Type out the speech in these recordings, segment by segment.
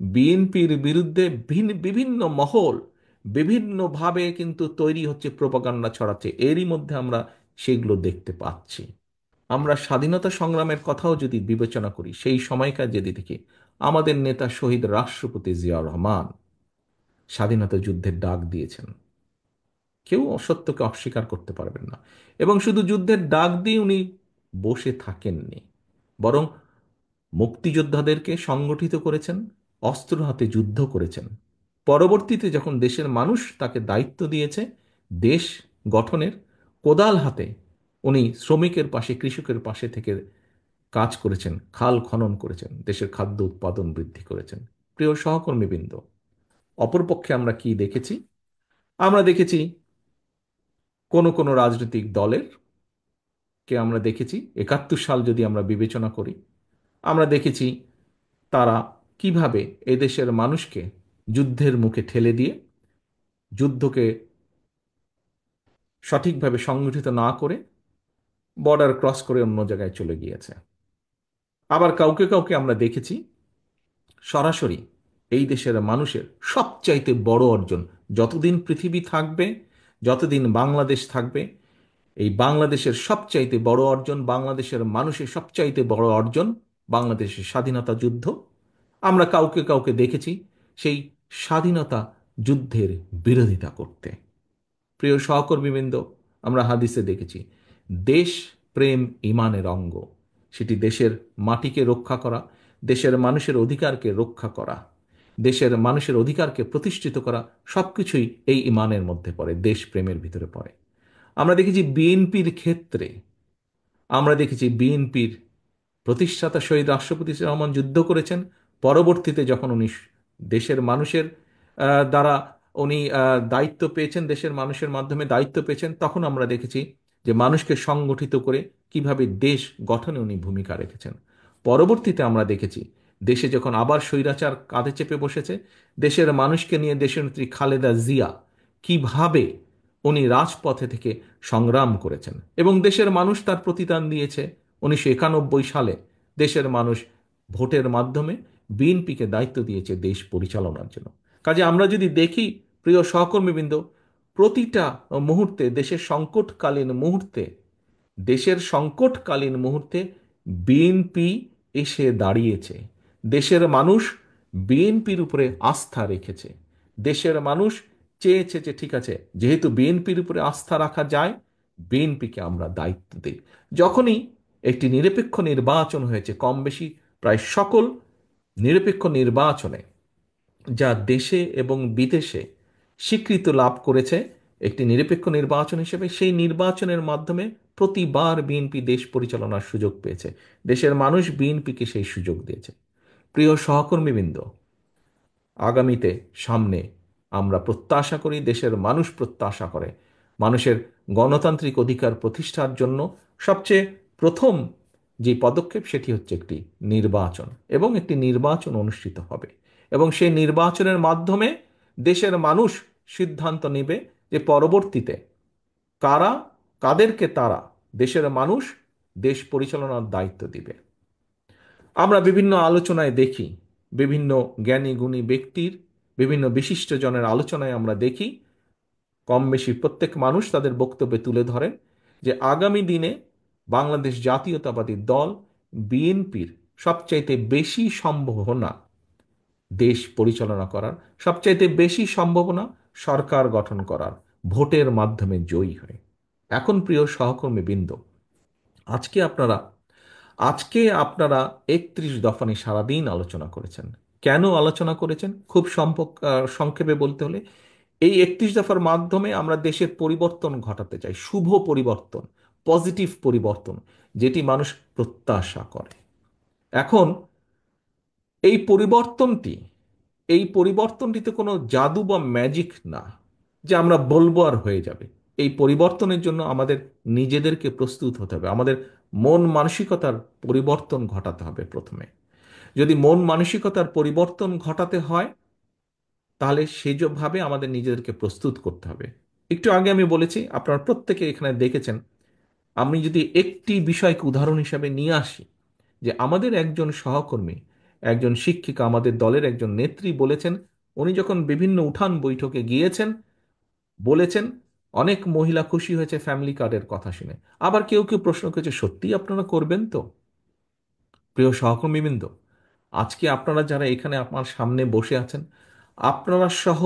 বিএনপির বিরুদ্ধে বিভিন্ন মহল বিভিন্নভাবে কিন্তু তৈরি হচ্ছে, প্রোপাগান্ডা ছড়াচ্ছে, এরই মধ্যে আমরা সেগুলো দেখতে পাচ্ছি। আমরা স্বাধীনতা সংগ্রামের কথাও যদি বিবেচনা করি, সেই সময়কার যদি দেখি, আমাদের নেতা শহীদ রাষ্ট্রপতি জিয়া রহমান স্বাধীনতা যুদ্ধের ডাক দিয়েছেন। কেউ অসত্যকে অস্বীকার করতে পারবেন না। এবং শুধু যুদ্ধের ডাক দিয়ে উনি বসে থাকেননি, বরং মুক্তিযোদ্ধাদেরকে সংগঠিত করেছেন, অস্ত্র হাতে যুদ্ধ করেছেন। পরবর্তীতে যখন দেশের মানুষ তাকে দায়িত্ব দিয়েছে দেশ গঠনের, কোদাল হাতে উনি শ্রমিকের পাশে, কৃষকের পাশে থেকে কাজ করেছেন, খাল খনন করেছেন, দেশের খাদ্য উৎপাদন বৃদ্ধি করেছেন। প্রিয় সহকর্মীবৃন্দ, অপরপক্ষে আমরা কি দেখেছি? আমরা দেখেছি কোন রাজনৈতিক দলের কে আমরা দেখেছি 71 সাল যদি আমরা বিবেচনা করি, আমরা দেখেছি তারা কিভাবে এদেশের মানুষকে যুদ্ধের মুখে ঠেলে দিয়ে, যুদ্ধকে সঠিকভাবে সংগঠিত না করে বর্ডার ক্রস করে অন্য জায়গায় চলে গিয়েছে। আবার কাউকে কাউকে আমরা দেখেছি সরাসরি এই দেশের মানুষের সবচাইতে বড় অর্জন, যতদিন পৃথিবী থাকবে, যতদিন বাংলাদেশ থাকবে, এই বাংলাদেশের সবচাইতে বড় অর্জন, বাংলাদেশের মানুষের সবচাইতে বড় অর্জন বাংলাদেশের স্বাধীনতা যুদ্ধ। আমরা কাউকে কাউকে দেখেছি সেই স্বাধীনতা যুদ্ধের বিরোধিতা করতে। প্রিয় সহকর্মীবৃন্দ, আমরা হাদিসে দেখেছি দেশ প্রেম ঈমানের অঙ্গ। সেটি দেশের মাটিকে রক্ষা করা, দেশের মানুষের অধিকারকে রক্ষা করা, দেশের মানুষের অধিকারকে প্রতিষ্ঠিত করা, সবকিছুই এই ঈমানের মধ্যে পড়ে, দেশ প্রেমের ভিতরে পড়ে। আমরা দেখেছি বিএনপির ক্ষেত্রে, আমরা দেখেছি বিএনপির প্রতিষ্ঠাতা শহীদ রাষ্ট্রপতি জিয়া রহমান যুদ্ধ করেছেন। পরবর্তীতে যখন উনি দেশের মানুষের দ্বারা উনি দায়িত্ব পেয়েছেন, দেশের মানুষের মাধ্যমে দায়িত্ব পেয়েছেন, তখন আমরা দেখেছি যে মানুষকে সংগঠিত করে কিভাবে দেশ গঠনে উনি ভূমিকা রেখেছেন। পরবর্তীতে আমরা দেখেছি দেশে যখন আবার স্বৈরাচার কাঁধে চেপে বসেছে, দেশের মানুষকে নিয়ে দেশনেত্রী খালেদা জিয়া কিভাবে উনি রাজপথে থেকে সংগ্রাম করেছেন এবং দেশের মানুষ তার প্রতিদান দিয়েছে। 1991 সালে দেশের মানুষ ভোটের মাধ্যমে বিএনপিকে দায়িত্ব দিয়েছে দেশ পরিচালনার জন্য। কাজে আমরা যদি দেখি, প্রিয় সহকর্মীবৃন্দ, প্রতিটা মুহূর্তে, দেশের সংকটকালীন মুহূর্তে বিএনপি এসে দাঁড়িয়েছে। দেশের মানুষ বিএনপির উপরে আস্থা রেখেছে। দেশের মানুষ চেয়েছে যে ঠিক আছে, যেহেতু বিএনপির উপরে আস্থা রাখা যায়, বিএনপিকে আমরা দায়িত্ব দিই। যখনই একটি নিরপেক্ষ নির্বাচন হয়েছে, কম বেশি প্রায় সকল নিরপেক্ষ নির্বাচনে যা দেশে এবং বিদেশে স্বীকৃত লাভ করেছে একটি নিরপেক্ষ নির্বাচন হিসেবে, সেই নির্বাচনের মাধ্যমে প্রতিবার বিএনপি দেশ পরিচালনার সুযোগ পেয়েছে। দেশের মানুষ বিএনপিকে সেই সুযোগ দিয়েছে। প্রিয় সহকর্মীবৃন্দ, আগামীতে সামনে আমরা প্রত্যাশা করি, দেশের মানুষ প্রত্যাশা করে, মানুষের গণতান্ত্রিক অধিকার প্রতিষ্ঠার জন্য সবচেয়ে প্রথম যে পদক্ষেপ সেটি হচ্ছে একটি নির্বাচন, এবং একটি নির্বাচন অনুষ্ঠিত হবে। এবং সেই নির্বাচনের মাধ্যমে দেশের মানুষ সিদ্ধান্ত নেবে যে পরবর্তীতে কারা, কাদেরকে তারা, দেশের মানুষ দেশ পরিচালনার দায়িত্ব দিবে। আমরা বিভিন্ন আলোচনায় দেখি, বিভিন্ন জ্ঞানী গুণী ব্যক্তির, বিভিন্ন বিশিষ্টজনের আলোচনায় আমরা দেখি, কম বেশি প্রত্যেক মানুষ তাদের বক্তব্যে তুলে ধরেন যে আগামী দিনে বাংলাদেশ জাতীয়তাবাদী দল বিএনপির সবচাইতে বেশি সম্ভাবনা দেশ পরিচালনা করার, সবচাইতে বেশি সম্ভাবনা সরকার গঠন করার, ভোটের মাধ্যমে জয়ী হয়ে। এখন প্রিয় সহকর্মীবৃন্দ, আজকে আপনারা আজকে আপনারা 31 দফা নিয়ে সারাদিন আলোচনা করেছেন। কেন আলোচনা করেছেন? খুব সংক্ষেপে বলতে হলে, এই 31 দফার মাধ্যমে আমরা দেশের পরিবর্তন ঘটাতে চাই, শুভ পরিবর্তন, পজিটিভ পরিবর্তন, যেটি মানুষ প্রত্যাশা করে। এখন এই পরিবর্তনটি এই পরিবর্তনটিতে কোনো জাদু বা ম্যাজিক না যে আমরা বলবো আর হয়ে যাবে। এই পরিবর্তনের জন্য আমাদের নিজেদেরকে প্রস্তুত হতে হবে, আমাদের মন মানসিকতার পরিবর্তন ঘটাতে হবে প্রথমে। যদি মন মানসিকতার পরিবর্তন ঘটাতে হয়, তাহলে সেভাবে আমাদের নিজেদেরকে প্রস্তুত করতে হবে। একটু আগে আমি বলেছি, আপনারা প্রত্যেকে এখানে দেখেছেন, আমি যদি একটি বিষয়কে উদাহরণ হিসাবে নিয়ে আসি, যে আমাদের একজন সহকর্মী একজন শিক্ষিকা, আমাদের দলের একজন নেত্রী বলেছেন, উনি যখন বিভিন্ন উঠান বৈঠকে গিয়েছেন, বলেছেন অনেক মহিলা খুশি হয়েছে ফ্যামিলি কার্ডের কথা শুনে। আবার কেউ কেউ প্রশ্ন করেছে, সত্যি আপনারা করবেন তো? প্রিয় সহকর্মীবৃন্দ, আজকে আপনারা যারা এখানে আমার সামনে বসে আছেন, আপনারা সহ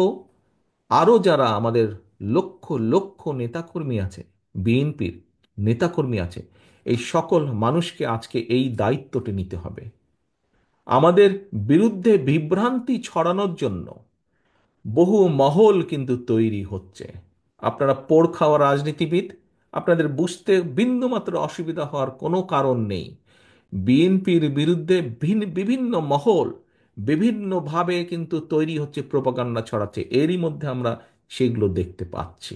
আরও যারা আমাদের লক্ষ লক্ষ নেতাকর্মী আছে, বিএনপির নেতাকর্মী আছে, এই সকল মানুষকে আজকে এই দায়িত্বটি নিতে হবে। আমাদের বিরুদ্ধে বিভ্রান্তি ছড়ানোর জন্য বহু মহল কিন্তু তৈরি হচ্ছে। আপনারা পোড় খাওয়া রাজনীতিবিদ, আপনাদের বুঝতে বিন্দুমাত্র অসুবিধা হওয়ার কোনো কারণ নেই। বিএনপির বিরুদ্ধে বিভিন্ন মহল বিভিন্নভাবে কিন্তু তৈরি হচ্ছে, প্রপাগান্ডা ছড়াচ্ছে, এরই মধ্যে আমরা সেগুলো দেখতে পাচ্ছি।